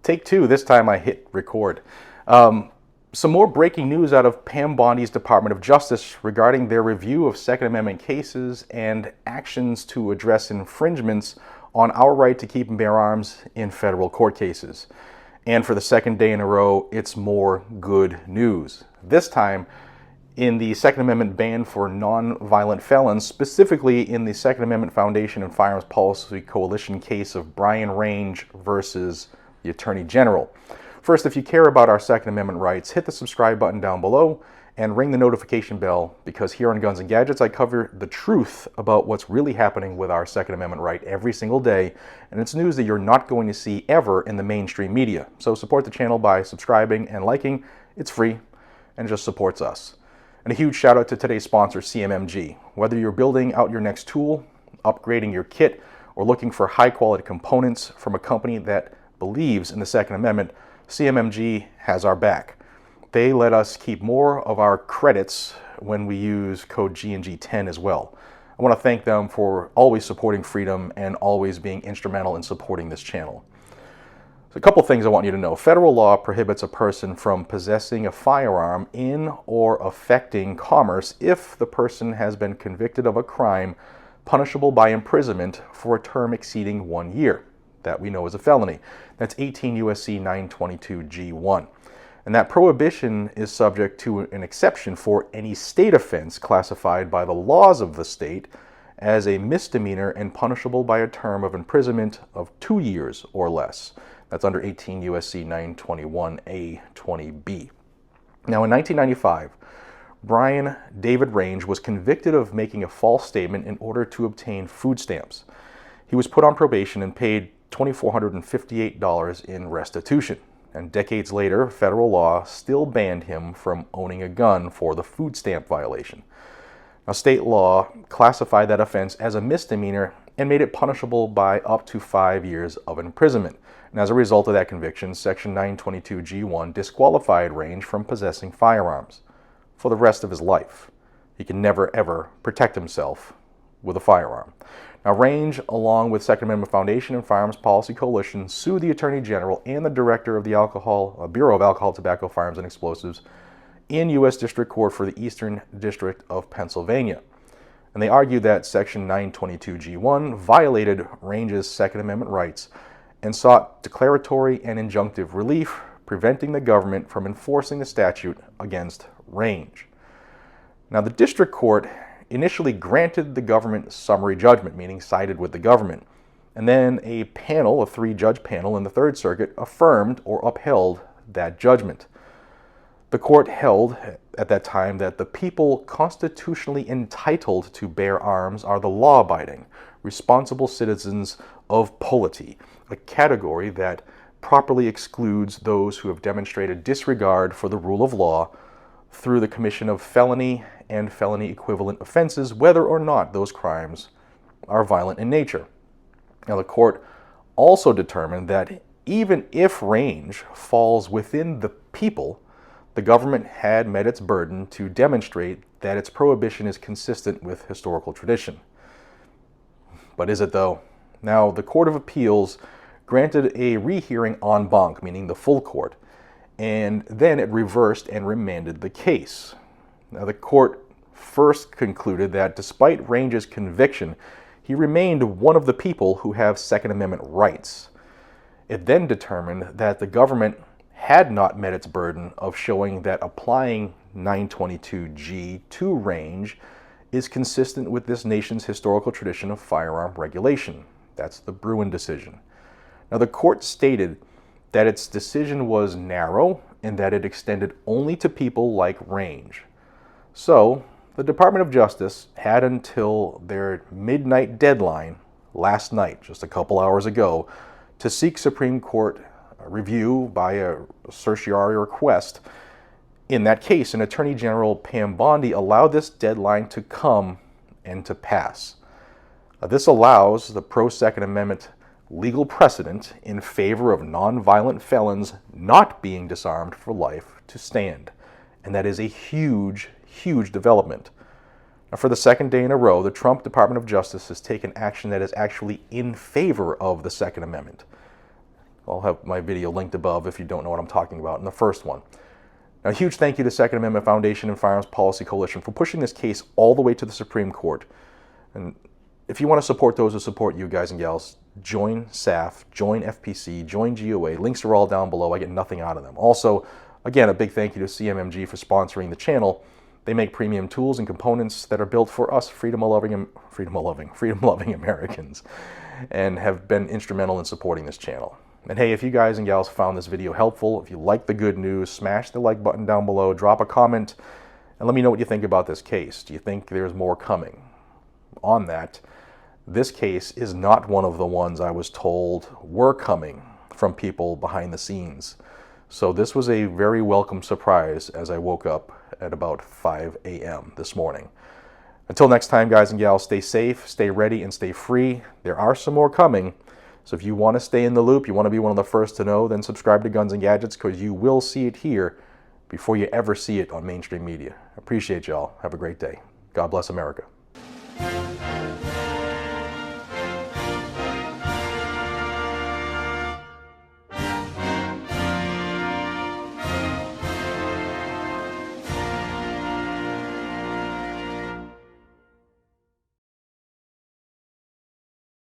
Take two. This time I hit record. Some more breaking news out of Pam Bondi's Department of Justice regarding their review of Second Amendment cases and actions to address infringements on our right to keep and bear arms in federal court cases. And for the second day in a row, it's more good news. This time, in the Second Amendment ban for non-violent felons, specifically in the Second Amendment Foundation and Firearms Policy Coalition case of Brian Range versus the Attorney General. First, if you care about our Second Amendment rights, hit the subscribe button down below and ring the notification bell, because here on Guns and Gadgets, I cover the truth about what's really happening with our Second Amendment right every single day, and it's news that you're not going to see ever in the mainstream media. So support the channel by subscribing and liking. It's free and it just supports us. And a huge shout out to today's sponsor, CMMG. Whether you're building out your next tool, upgrading your kit, or looking for high quality components from a company that believes in the Second Amendment, CMMG has our back. They let us keep more of our credits when we use code GNG10 as well. I want to thank them for always supporting freedom and always being instrumental in supporting this channel. So a couple things I want you to know. Federal law prohibits a person from possessing a firearm in or affecting commerce if the person has been convicted of a crime punishable by imprisonment for a term exceeding 1 year. That we know is a felony. That's 18 U.S.C. 922 G1. And that prohibition is subject to an exception for any state offense classified by the laws of the state as a misdemeanor and punishable by a term of imprisonment of 2 years or less. That's under 18 U.S.C. 921 A20B. Now, in 1995, Brian David Range was convicted of making a false statement in order to obtain food stamps. He was put on probation and paid $2,458 in restitution. And decades later, federal law still banned him from owning a gun for the food stamp violation. Now, state law classified that offense as a misdemeanor and made it punishable by up to 5 years of imprisonment. And as a result of that conviction, Section 922 G1 disqualified Range from possessing firearms for the rest of his life. He can never, ever protect himself with a firearm. Now, Range, along with Second Amendment Foundation and Firearms Policy Coalition, sued the Attorney General and the Director of the Bureau of Alcohol, Tobacco, Firearms, and Explosives in U.S. District Court for the Eastern District of Pennsylvania. And they argued that Section 922 G1 violated Range's Second Amendment rights and sought declaratory and injunctive relief, preventing the government from enforcing the statute against Range. Now, the District Court initially granted the government summary judgment, meaning sided with the government. And then a panel, a 3-judge panel in the Third Circuit, affirmed or upheld that judgment. The court held at that time that the people constitutionally entitled to bear arms are the law-abiding, responsible citizens of polity, a category that properly excludes those who have demonstrated disregard for the rule of law through the commission of felony and felony equivalent offenses, whether or not those crimes are violent in nature. Now, the court also determined that even if Range falls within the people, the government had met its burden to demonstrate that its prohibition is consistent with historical tradition. But is it though? Now, the Court of Appeals granted a rehearing en banc, meaning the full court, and then it reversed and remanded the case. Now, the court first concluded that despite Range's conviction, he remained one of the people who have Second Amendment rights. It then determined that the government had not met its burden of showing that applying 922G to Range is consistent with this nation's historical tradition of firearm regulation. That's the Bruin decision. Now, the court stated that its decision was narrow and that it extended only to people like Range. So, the Department of Justice had until their midnight deadline last night, just a couple hours ago, to seek Supreme Court review by a certiorari request in that case. And Attorney General Pam Bondi allowed this deadline to come and to pass. This allows the pro-Second Amendment legal precedent in favor of nonviolent felons not being disarmed for life to stand. And that is a huge, huge development. Now, for the second day in a row, the Trump Department of Justice has taken action that is actually in favor of the Second Amendment. I'll have my video linked above if you don't know what I'm talking about in the first one. Now, a huge thank you to Second Amendment Foundation and Firearms Policy Coalition for pushing this case all the way to the Supreme Court. And if you want to support those who support you guys and gals, join SAF, join FPC, join GOA. Links are all down below. I get nothing out of them. Also, again, a big thank you to CMMG for sponsoring the channel. They make premium tools and components that are built for us freedom-loving Americans, and have been instrumental in supporting this channel. And hey, if you guys and gals found this video helpful, if you like the good news, smash the like button down below, drop a comment, and let me know what you think about this case. Do you think there's more coming? On that, this case is not one of the ones I was told were coming from people behind the scenes. So this was a very welcome surprise as I woke up at about 5 a.m. this morning. Until next time, guys and gals, stay safe, stay ready, and stay free. There are some more coming. So if you want to stay in the loop, you want to be one of the first to know, then subscribe to Guns and Gadgets, because you will see it here before you ever see it on mainstream media. Appreciate y'all. Have a great day. God bless America.